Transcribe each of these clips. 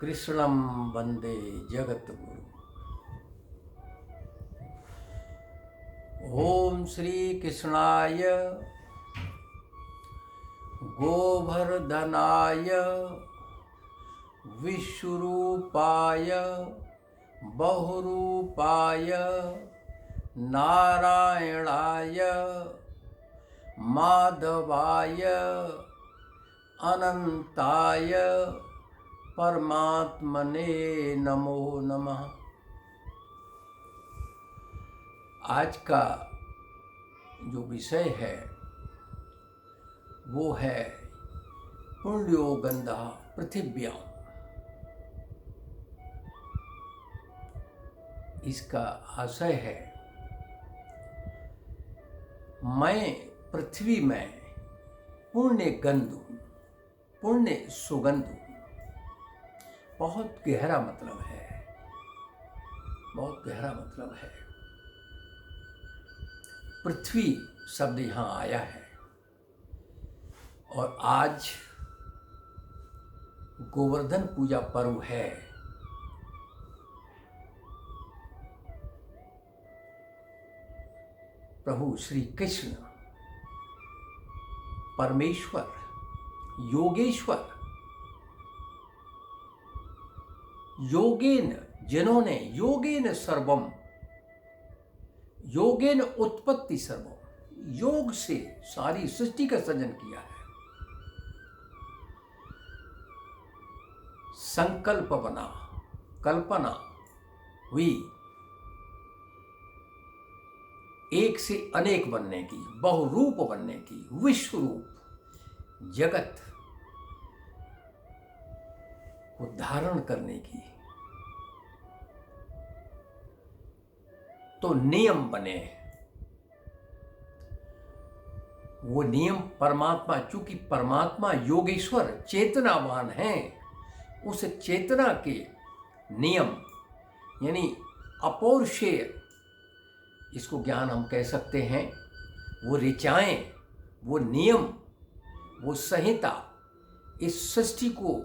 कृष्णं वंदे जगद्गुरु। ओम श्री कृष्णाय गोवर्धनाय विश्वरूपाय बहुरूपाय नारायणाय माधवाय अनंताय परमात्मने नमो नमः। आज का जो विषय है वो है पुण्यो गंधा पृथिव्याम। इसका आशय है मैं पृथ्वी में पुण्य गंध हूँ, पुण्य सुगंध हूँ। बहुत गहरा मतलब है, बहुत गहरा मतलब है। पृथ्वी शब्द यहाँ आया है और आज गोवर्धन पूजा पर्व है। प्रभु श्री कृष्ण परमेश्वर योगेश्वर योगेन, जिन्होंने योगेन सर्वम, योगेन उत्पत्ति सर्वम, योग से सारी सृष्टि का सृजन किया है। संकल्प बना, कल्पना हुई एक से अनेक बनने की, बहुरूप बनने की, विश्व रूप जगत को धारण करने की। तो नियम बने। वो नियम परमात्मा, चूंकि परमात्मा योगेश्वर चेतनावान है, उस चेतना के नियम यानी अपौरुषेय, इसको ज्ञान हम कह सकते हैं, वो ऋचाएं, वो नियम, वो संहिता इस सृष्टि को,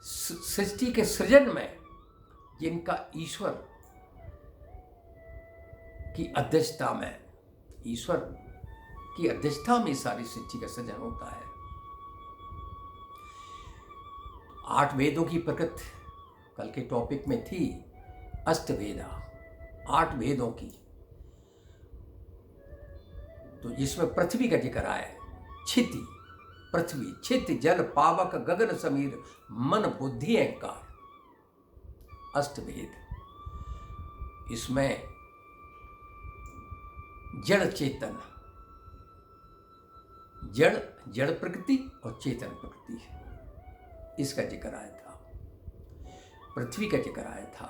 सृष्टि के सृजन में जिनका ईश्वर की अध्यक्षता में, ईश्वर की अध्यक्षता में सारी सृष्टि का सृजन होता है। 8 वेदों की प्रकृति कल के टॉपिक में थी, अष्टवेदा, 8 वेदों की। तो इसमें पृथ्वी का जिक्र आया, क्षिति पृथ्वी, छित जल पावक गगन समीर मन बुद्धि अहंकार, अष्टवेद। इसमें जड़ चेतन, जड़ जड़ प्रकृति और चेतन प्रकृति, इसका जिक्र आया था, पृथ्वी का जिक्र आया था।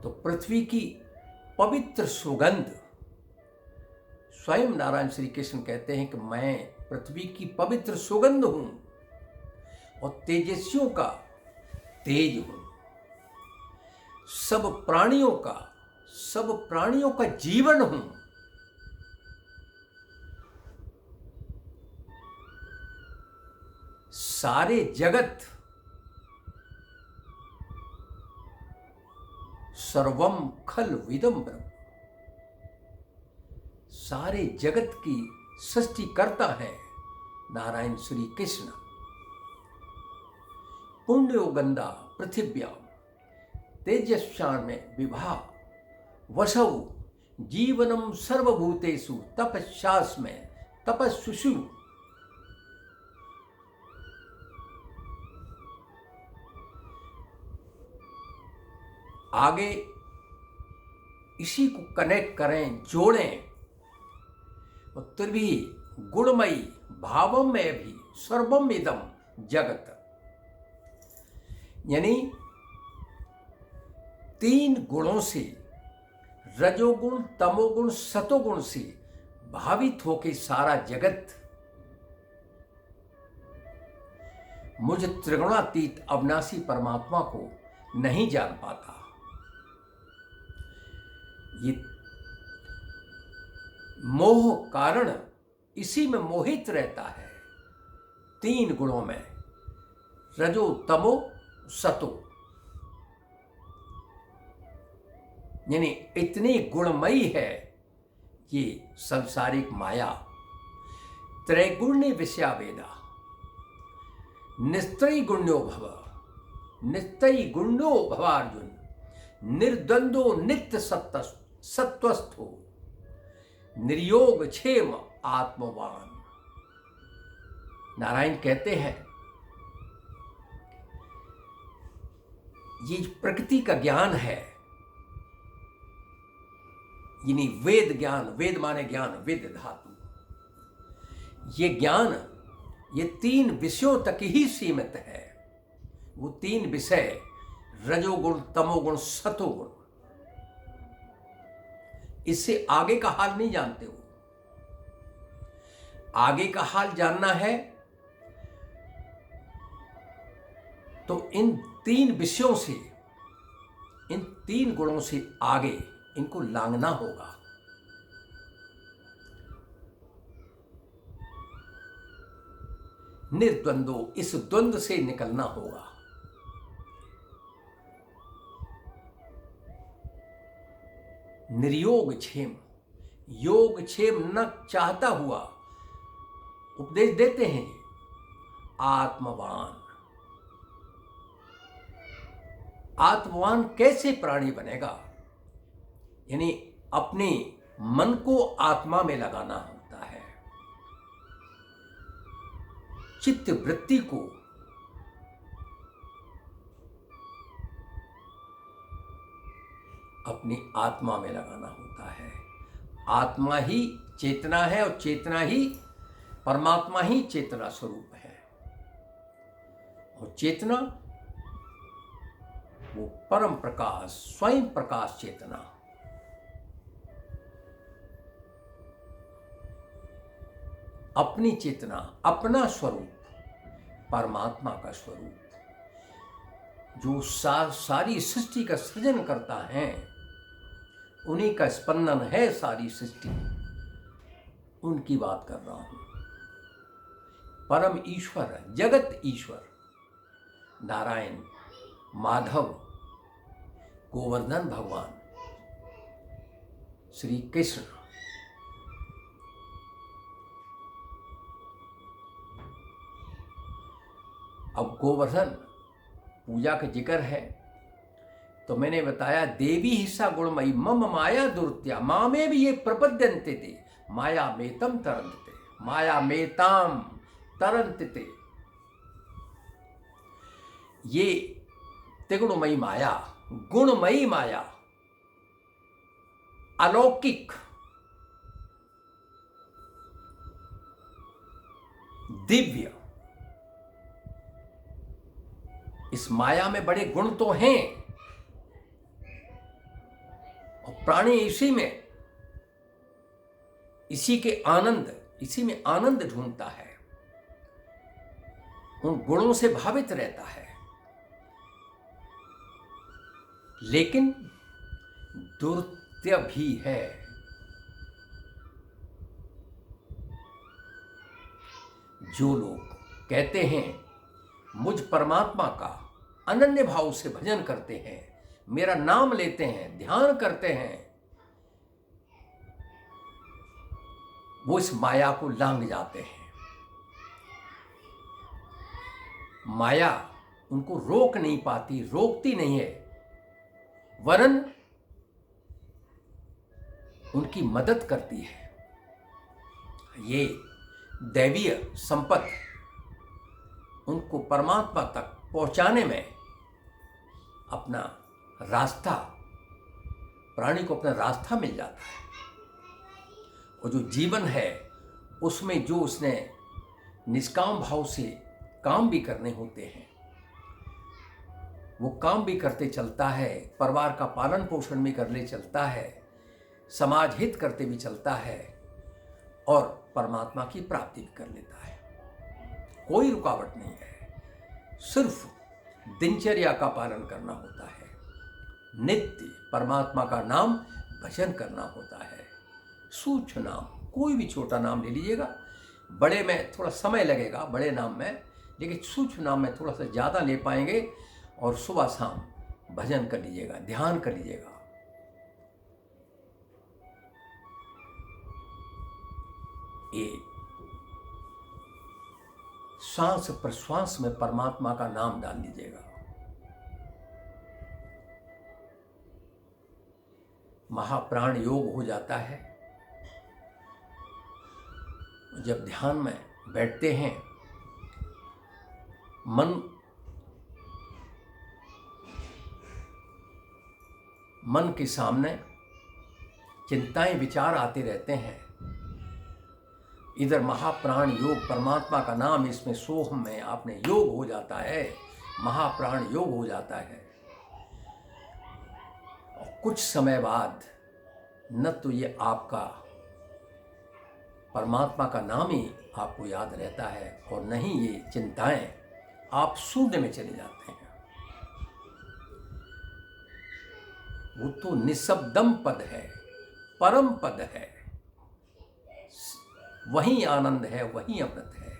तो पृथ्वी की पवित्र सुगंध, स्वयं नारायण श्री कृष्ण कहते हैं कि मैं पृथ्वी की पवित्र सुगंध हूं और तेजस्वियों का तेज हूं। सब प्राणियों का जीवन हूं। सारे जगत, सर्वम खल विदम ब्रह्म, सारे जगत की सृष्टि करता है नारायण श्री कृष्ण। पुण्यो गंधा पृथिव्याम तेजस्याम में विभा वसौ जीवनम सर्वभूतेषु तपस्यास में तपस्सुषु। आगे इसी को कनेक्ट करें, जोड़ें। और त्रिभी गुणमयी भावम में भी सर्वम इदम जगत, यानी 3 गुणों से, रजोगुण तमोगुण सतोगुण से भावित होके सारा जगत मुझ त्रिगुणातीत अविनाशी परमात्मा को नहीं जान पाता। ये मोह कारण इसी में मोहित रहता है, 3 गुणों में, रजो तमो सतो, यानी इतनी गुणमयी है ये संसारिक माया। त्रैगुण्य विषया वेदा, निस्त्रयी गुण्यो भव, निस्त्रयी गुण्यो भवार्जुन, निर्द्वंदो नित्य सत्वस्थो, निर्योग क्षेम आत्मवान। नारायण कहते हैं ये प्रकृति का ज्ञान है, यानी वेद ज्ञान, वेद माने ज्ञान, वेद धातु, ये ज्ञान ये 3 विषयों तक ही सीमित है। वो 3 विषय रजोगुण, तमोगुण, सतोगुण, इससे आगे का हाल नहीं जानते हो। आगे का हाल जानना है तो इन 3 विषयों से, इन 3 गुणों से आगे इनको लांघना होगा। निर्द्वंदो, इस द्वंद से निकलना होगा। निर्योग क्षेम, योग क्षेम न चाहता हुआ उपदेश देते हैं आत्मवान। आत्मवान कैसे प्राणी बनेगा? यानी अपने मन को आत्मा में लगाना होता है, चित्त वृत्ति को अपनी आत्मा में लगाना होता है। आत्मा ही चेतना है और चेतना ही, परमात्मा ही चेतना स्वरूप है। और चेतना वो परम प्रकाश, स्वयं प्रकाश चेतना। अपनी चेतना, अपना स्वरूप, परमात्मा का स्वरूप, जो सारी सृष्टि का सृजन करता है, उन्हीं का स्पंदन है सारी सृष्टि, उनकी बात कर रहा हूं। परम ईश्वर, जगत ईश्वर नारायण, माधव, गोवर्धन भगवान, श्री कृष्ण, अब गोवर्धन पूजा का जिक्र है तो मैंने बताया देवी हिस्सा गुणमयी मम माया दुर्त्या मामे भी ये प्रपद्यन्ते थे माया मेतम तरंते, माया मेताम तरंते। ये त्रिगुणमयी माया, गुणमयी माया, अलौकिक, दिव्य, इस माया में बड़े गुण तो हैं और प्राणी इसी में, इसी के आनंद, इसी में आनंद ढूंढता है, उन गुणों से भावित रहता है। लेकिन दुर्त्य भी है। जो लोग कहते हैं मुझ परमात्मा का अनन्य भाव से भजन करते हैं, मेरा नाम लेते हैं, ध्यान करते हैं, वो इस माया को लांघ जाते हैं। माया उनको रोक नहीं पाती, रोकती नहीं है, वरन उनकी मदद करती है। ये दैवीय संपत्ति उनको परमात्मा तक पहुंचाने में अपना रास्ता, प्राणी को अपना रास्ता मिल जाता है। और जो जीवन है उसमें जो उसने निष्काम भाव से काम भी करने होते हैं, वो काम भी करते चलता है, परिवार का पालन पोषण भी कर ले चलता है, समाज हित करते भी चलता है और परमात्मा की प्राप्ति भी कर लेता है। कोई रुकावट नहीं है, सिर्फ दिनचर्या का पालन करना होता है, नित्य परमात्मा का नाम भजन करना होता है। सूक्ष्म नाम, कोई भी छोटा नाम ले लीजिएगा, बड़े में थोड़ा समय लगेगा, बड़े नाम में, लेकिन सूक्ष्म नाम में थोड़ा सा ज़्यादा ले पाएंगे और सुबह शाम भजन कर लीजिएगा, ध्यान कर लीजिएगा। ये श्वास प्रश्वास में परमात्मा का नाम डाल लीजिएगा। महाप्राण योग हो जाता है। जब ध्यान में बैठते हैं, मन के सामने चिंताएं विचार आते रहते हैं। इधर महाप्राण योग, परमात्मा का नाम इसमें सोहम में आपने योग हो जाता है, महाप्राण योग हो जाता है। और कुछ समय बाद न तो ये आपका परमात्मा का नाम ही आपको याद रहता है और न ही ये चिंताएं, आप शून्य में चले जाते हैं। वो तो निशब्दम पद है, परम पद है, वही आनंद है, वही अमृत है,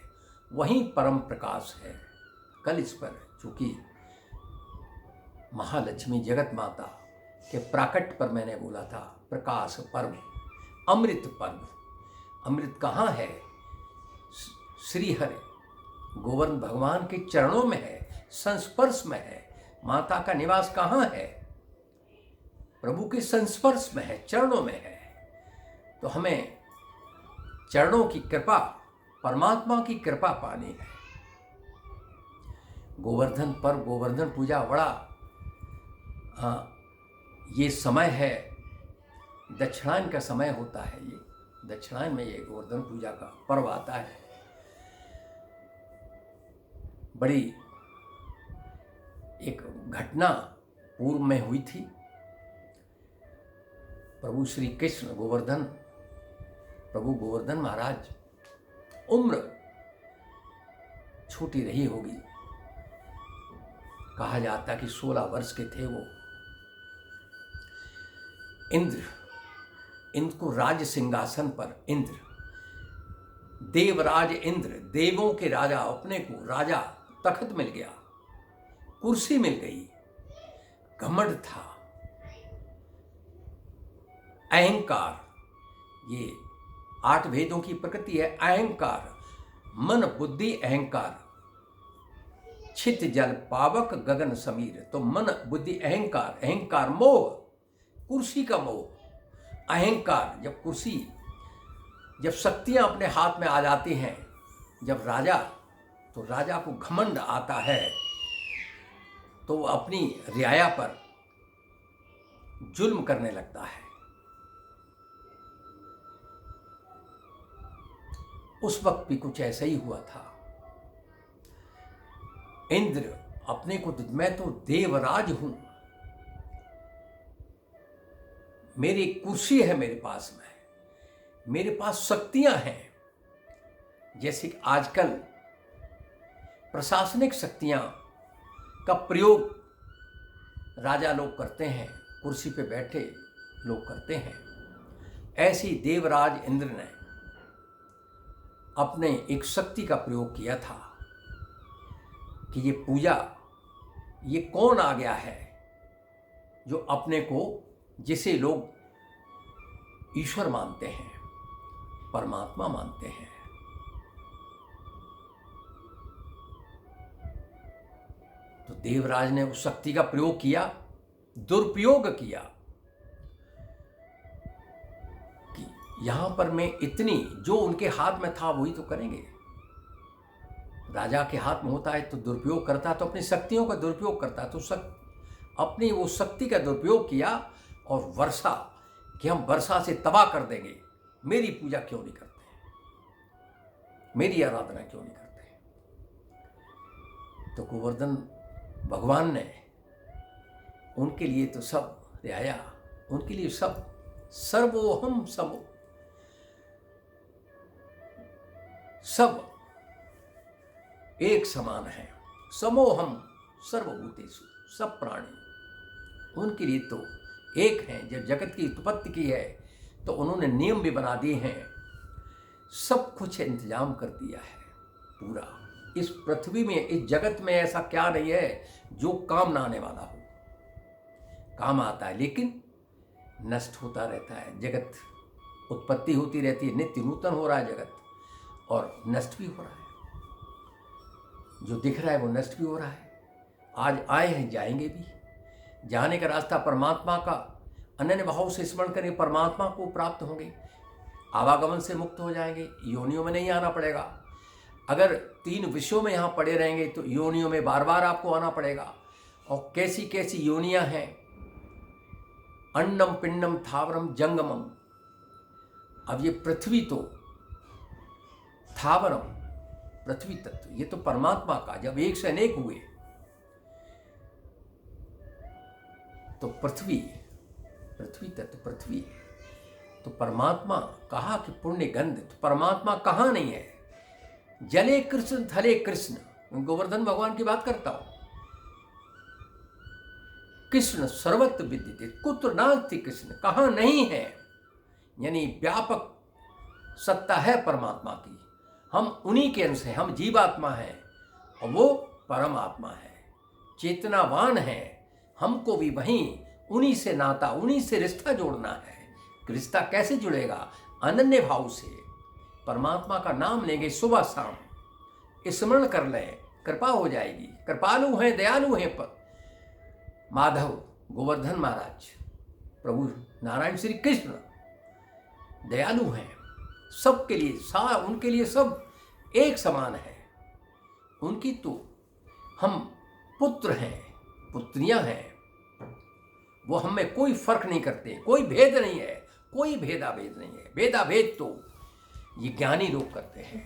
वही परम प्रकाश है। कल इस पर चूंकि महालक्ष्मी जगत माता के प्राकट्य पर मैंने बोला था, प्रकाश पर्व, अमृत पर्व। अमृत कहाँ है? श्री हरि गोवर्धन भगवान के चरणों में है, संस्पर्श में है। माता का निवास कहाँ है? प्रभु के संस्पर्श में है, चरणों में है। तो हमें चरणों की कृपा, परमात्मा की कृपा पानी है। गोवर्धन पर्व, गोवर्धन पूजा बड़ा ये समय है, दक्षिणायन का समय होता है। ये दक्षिणायन में ये गोवर्धन पूजा का पर्व आता है। बड़ी एक घटना पूर्व में हुई थी। प्रभु श्री कृष्ण प्रभु गोवर्धन महाराज, उम्र छोटी रही होगी, कहा जाता कि 16 वर्ष के थे वो। इंद्र को राज सिंहासन पर, देवराज इंद्र, देवों के राजा, अपने को राजा तख्त मिल गया, कुर्सी मिल गई। घमंड था, अहंकार। ये 8 भेदों की प्रकृति है। अहंकार, मन बुद्धि अहंकार। छित जल पावक गगन समीर। तो मन बुद्धि अहंकार, अहंकार मोह, कुर्सी का मोह, अहंकार। जब कुर्सी, जब शक्तियां अपने हाथ में आ जाती हैं, जब राजा, तो राजा को घमंड आता है, तो वो अपनी रियाया पर जुल्म करने लगता है। उस वक्त भी कुछ ऐसा ही हुआ था। इंद्र अपने को, मैं तो देवराज हूं, मेरी कुर्सी है मेरे पास में, मेरे पास शक्तियां हैं। जैसे कि आजकल प्रशासनिक शक्तियां का प्रयोग राजा लोग करते हैं, कुर्सी पे बैठे लोग करते हैं। ऐसी देवराज इंद्र ने अपने एक शक्ति का प्रयोग किया था कि ये पूजा, ये कौन आ गया है जो अपने को, जिसे लोग ईश्वर मानते हैं, परमात्मा मानते हैं। तो देवराज ने उस शक्ति का प्रयोग किया, दुरुपयोग किया कि यहां पर मैं इतनी, जो उनके हाथ में था वही तो करेंगे। राजा के हाथ में होता है तो दुरुपयोग करता, तो अपनी शक्तियों का दुरुपयोग करता, तो अपनी वो शक्ति का दुरुपयोग किया और वर्षा, कि हम वर्षा से तबाह कर देंगे। मेरी पूजा क्यों नहीं करते, मेरी आराधना क्यों नहीं करते। तो गोवर्धन भगवान ने उनके लिए तो सब रियाया, उनके लिए सब, सर्वोहम समो, सब एक समान है। समोहम सर्वभूतेषु, सब प्राणी उनके लिए तो एक हैं। जब जगत की उत्पत्ति की है तो उन्होंने नियम भी बना दिए हैं, सब कुछ इंतजाम कर दिया है पूरा। इस पृथ्वी में, इस जगत में ऐसा क्या नहीं है जो काम ना आने वाला हो। काम आता है लेकिन नष्ट होता रहता है। जगत उत्पत्ति होती रहती है, नित्य नूतन हो रहा है जगत, और नष्ट भी हो रहा है। जो दिख रहा है वो नष्ट भी हो रहा है। आज आए हैं, जाएंगे भी। जाने का रास्ता परमात्मा का अनन्य भाव से स्मरण करें, परमात्मा को प्राप्त होंगे, आवागमन से मुक्त हो जाएंगे, योनियों में नहीं आना पड़ेगा। अगर 3 विषयों में यहाँ पड़े रहेंगे तो योनियों में बार बार आपको आना पड़ेगा। और कैसी कैसी योनियाँ हैं, अंडम पिंडम थावरम जंगमम। अब ये पृथ्वी तो थावरम, पृथ्वी तत्व, ये तो परमात्मा का, जब एक से अनेक हुए तो पृथ्वी तत्व पृथ्वी। तो परमात्मा कहा कि पुण्य गंध, तो परमात्मा कहाँ नहीं है। जले कृष्ण थले कृष्ण, गोवर्धन भगवान की बात करता हूं। कृष्ण सर्वत्र विद्यते कुत्र नास्ति कृष्ण, कहाँ नहीं है। यानी व्यापक सत्ता है परमात्मा की। हम उन्हीं के अंश हैं, हम जीवात्मा हैं और वो परमात्मा है, चेतनावान है। हमको भी वहीं उन्हीं से नाता, उन्हीं से रिश्ता जोड़ना है। रिश्ता कैसे जुड़ेगा? अनन्य भाव से। परमात्मा का नाम लेंगे सुबह शाम, स्मरण कर लें, कृपा हो जाएगी। कृपालु हैं, दयालु हैं पर माधव गोवर्धन महाराज, प्रभु नारायण श्री कृष्ण दयालु हैं सबके लिए। उनके लिए सब एक समान है। उनकी तो हम पुत्र हैं, पुत्रियां हैं, वो हमें कोई फर्क नहीं करते, कोई भेद नहीं है, कोई भेदाभेद नहीं है। भेदाभेद तो ये ज्ञानी लोग करते हैं,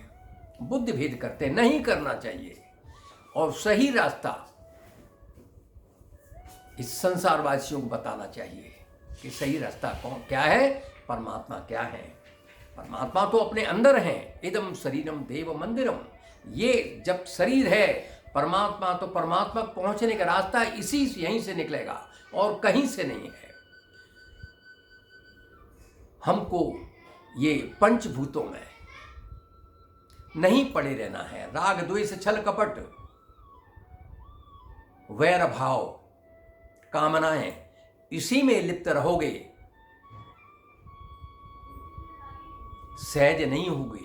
बुद्धि भेद करते हैं, नहीं करना चाहिए। और सही रास्ता इस संसारवासियों को बताना चाहिए कि सही रास्ता क्या है, परमात्मा क्या है। परमात्मा तो अपने अंदर है। इदम शरीरम देव मंदिरम, ये जब शरीर है परमात्मा, तो परमात्मा पहुंचने का रास्ता इसी से, यहीं से निकलेगा और कहीं से नहीं है। हमको ये पंचभूतों में नहीं पड़े रहना है। राग द्वेष छल कपट वैर भाव कामनाएं, इसी में लिप्त रहोगे, सहज नहीं होगे,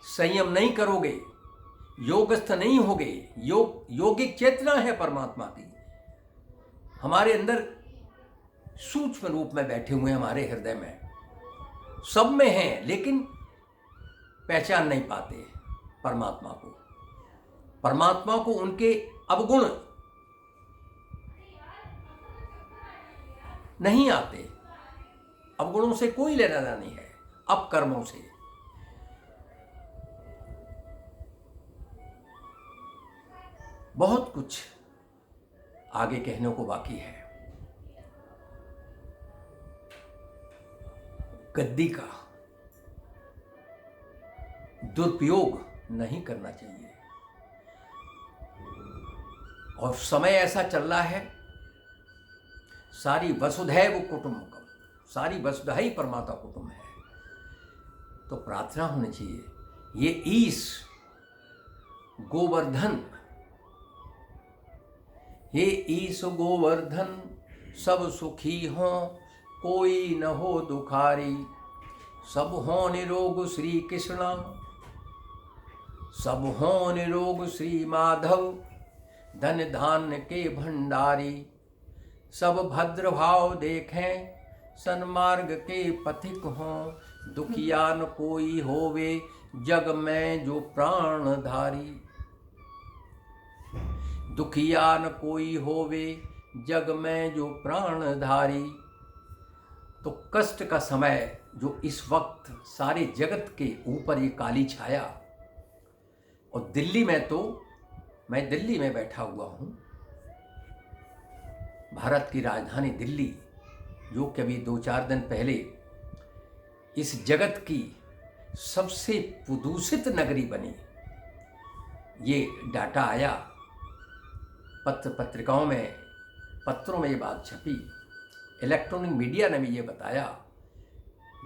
संयम नहीं करोगे, योगस्थ नहीं होगे। योगिक चेतना है परमात्मा की, हमारे अंदर सूक्ष्म रूप में बैठे हुए, हमारे हृदय में, सब में हैं, लेकिन पहचान नहीं पाते परमात्मा को। परमात्मा को उनके अवगुण नहीं आते। अवगुणों से कोई लेना देना नहीं है, अपकर्मों से। बहुत कुछ आगे कहने को बाकी है। गद्दी का दुरुपयोग नहीं करना चाहिए। और समय ऐसा चल रहा है, सारी वसुधैव कुटुंबकम, सारी वसुधा ही परमात्मा कुटुंब है। तो प्रार्थना होनी चाहिए, ये ईश गोवर्धन, हे ईश गोवर्धन सब सुखी हों, कोई न हो दुखारी। सब हो निरोग श्री कृष्ण, सब हो निरोग श्री माधव, धन धान्य के भंडारी। सब भद्र भाव देखें, सन्मार्ग के पथिक हों, दुखिया न कोई होवे जग में जो प्राणधारी। दुखिया न कोई होवे जग में जो प्राणधारी। तो कष्ट का समय जो इस वक्त सारे जगत के ऊपर ये काली छाया, और दिल्ली में तो मैं दिल्ली में बैठा हुआ हूँ, भारत की राजधानी दिल्ली, जो कि अभी 2-4 दिन पहले इस जगत की सबसे प्रदूषित नगरी बनी। ये डाटा आया, पत्रिकाओं में, पत्रों में ये बात छपी, इलेक्ट्रॉनिक मीडिया ने भी ये बताया।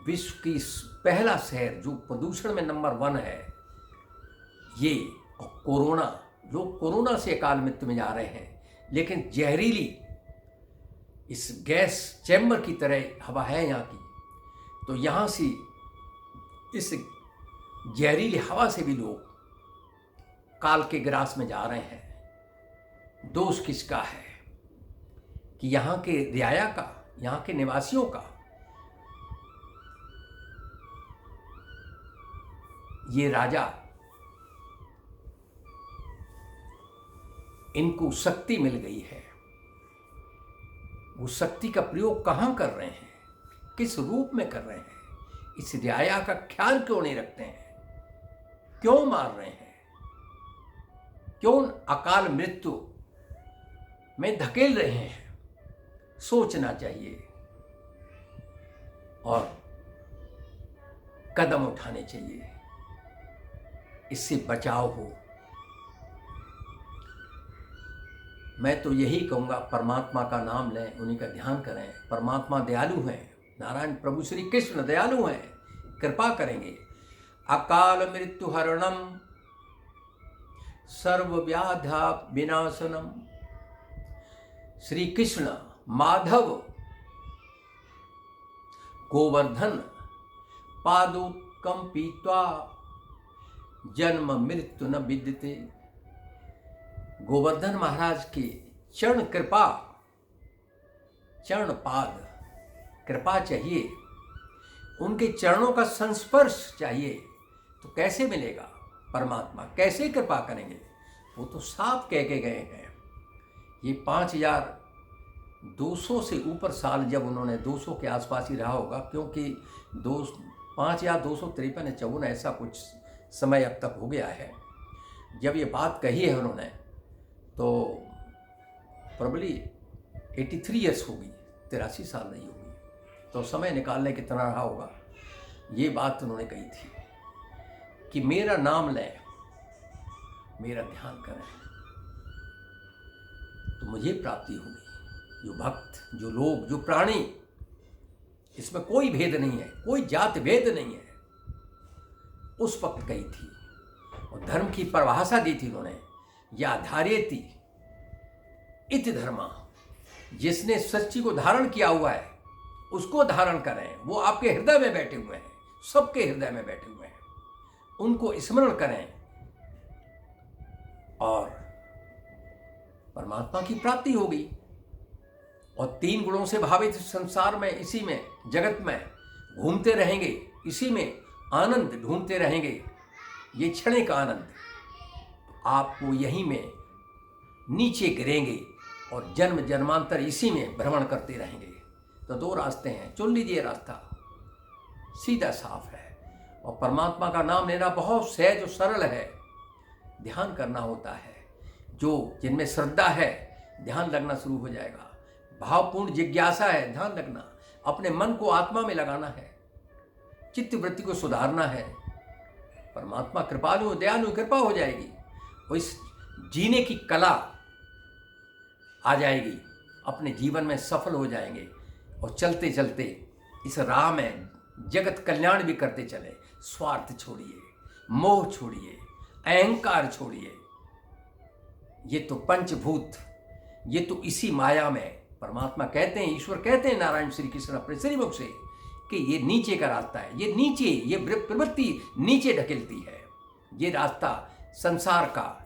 विश्व की पहला शहर जो प्रदूषण में नंबर 1 है, ये और कोरोना, लोग कोरोना से अकाल मृत्यु में जा रहे हैं, लेकिन जहरीली इस गैस चैम्बर की तरह हवा है यहाँ की, तो यहाँ से इस जहरीली हवा से भी लोग काल के ग्रास में जा रहे हैं। दोष किसका है कि यहाँ के रियाया का, यहाँ के निवासियों का। ये राजा, इनको शक्ति मिल गई है, वो शक्ति का प्रयोग कहाँ कर रहे हैं, किस रूप में कर रहे हैं, इस रियाया का ख्याल क्यों नहीं रखते हैं, क्यों मार रहे हैं, क्यों अकाल मृत्यु में धकेल रहे हैं। सोचना चाहिए और कदम उठाने चाहिए, इससे बचाव हो। मैं तो यही कहूँगा, परमात्मा का नाम लें, उन्हीं का ध्यान करें। परमात्मा दयालु हैं, नारायण प्रभु श्री कृष्ण दयालु हैं, कृपा करेंगे। अकाल मृत्यु हरणम सर्व व्याधा विनाशनम। श्री कृष्ण माधव गोवर्धन पादोत्कम पीत्वा जन्म मृत्यु न विद्यते। गोवर्धन महाराज के चरण कृपा, चरण पाद कृपा चाहिए, उनके चरणों का संस्पर्श चाहिए, तो कैसे मिलेगा परमात्मा, कैसे कृपा करेंगे। वो तो साफ कह के गए हैं। ये 5200 से ऊपर साल, जब उन्होंने 200 के आसपास ही रहा होगा, क्योंकि 5253 या 54 ऐसा कुछ समय अब तक हो गया है जब ये बात कही है उन्होंने, तो प्रॉब्ली 83 ईयर्स होगी, 83 साल नहीं होगी, तो समय निकालने कितना रहा होगा। ये बात उन्होंने कही थी कि मेरा नाम लें, मेरा ध्यान करें तो मुझे प्राप्ति होगी। जो भक्त, जो लोग, जो प्राणी, इसमें कोई भेद नहीं है, कोई जात भेद नहीं है, उस वक्त कही थी। और धर्म की परिभाषा दी थी उन्होंने, या धार्यति इति धर्मा। जिसने सच्ची को धारण किया हुआ है उसको धारण करें। वो आपके हृदय में बैठे हुए हैं, सबके हृदय में बैठे हुए हैं, उनको स्मरण करें और परमात्मा की प्राप्ति होगी। और 3 गुणों से भावित संसार में, इसी में जगत में घूमते रहेंगे, इसी में आनंद ढूंढते रहेंगे, ये क्षणिक आनंद। आपको यहीं में नीचे गिरेंगे और जन्म जन्मांतर इसी में भ्रमण करते रहेंगे। तो 2 रास्ते हैं, चुन लीजिए रास्ता, सीधा साफ है। और परमात्मा का नाम लेना बहुत सहज और सरल है। ध्यान करना होता है, जो जिनमें श्रद्धा है ध्यान लगना शुरू हो जाएगा। भावपूर्ण जिज्ञासा है, ध्यान लगना, अपने मन को आत्मा में लगाना है, चित्त वृत्ति को सुधारना है। परमात्मा कृपालु दयालु, कृपा हो जाएगी और इस जीने की कला आ जाएगी, अपने जीवन में सफल हो जाएंगे। और चलते चलते इस राह में जगत कल्याण भी करते चले। स्वार्थ छोड़िए, मोह छोड़िए, अहंकार छोड़िए। ये तो पंचभूत, ये तो इसी माया में परमात्मा कहते हैं, ईश्वर कहते हैं, नारायण श्री कृष्ण अपने श्रीमुख से, कि ये नीचे का रास्ता है, ये नीचे, ये प्रवृत्ति नीचे ढकेलती है। ये रास्ता संसार का,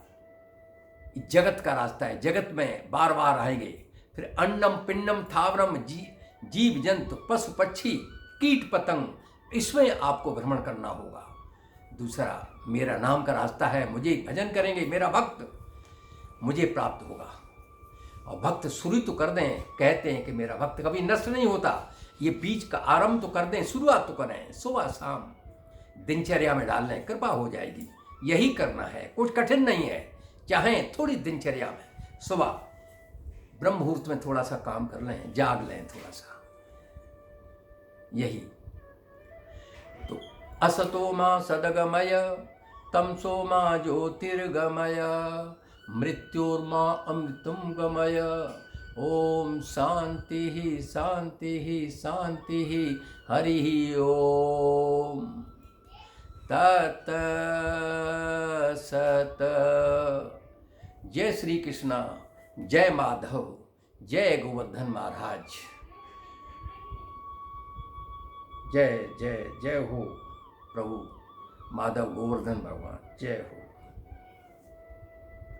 जगत का रास्ता है। जगत में बार बार आएंगे, फिर अन्नम पिंडम थावरम, जीव जंतु पशु पक्षी कीट पतंग, इसमें आपको भ्रमण करना होगा। दूसरा मेरा नाम का रास्ता है, मुझे भजन करेंगे मेरा भक्त, मुझे प्राप्त होगा। और भक्त शुरू तो कर दें, कहते हैं कि मेरा भक्त कभी नष्ट नहीं होता। ये बीज का आरंभ तो कर दें, शुरुआत तो करें, सुबह शाम दिनचर्या में डाल लें, कृपा हो जाएगी। यही करना है, कुछ कठिन नहीं है। चाहें थोड़ी दिनचर्या में सुबह ब्रह्म मुहूर्त में थोड़ा सा काम कर लें, जाग लें थोड़ा सा, यही तो। असतो मा सदगमय तमसो मा ज्योतिर्गमय मृत्योर्मा अमृतम गमय। ओम शांति ही शांति ही शांति ही, हरि ओम। तत सत। जय श्री कृष्णा, जय माधव, जय गोवर्धन महाराज। जय जय जय हो प्रभु माधव गोवर्धन भगवान, जय हो।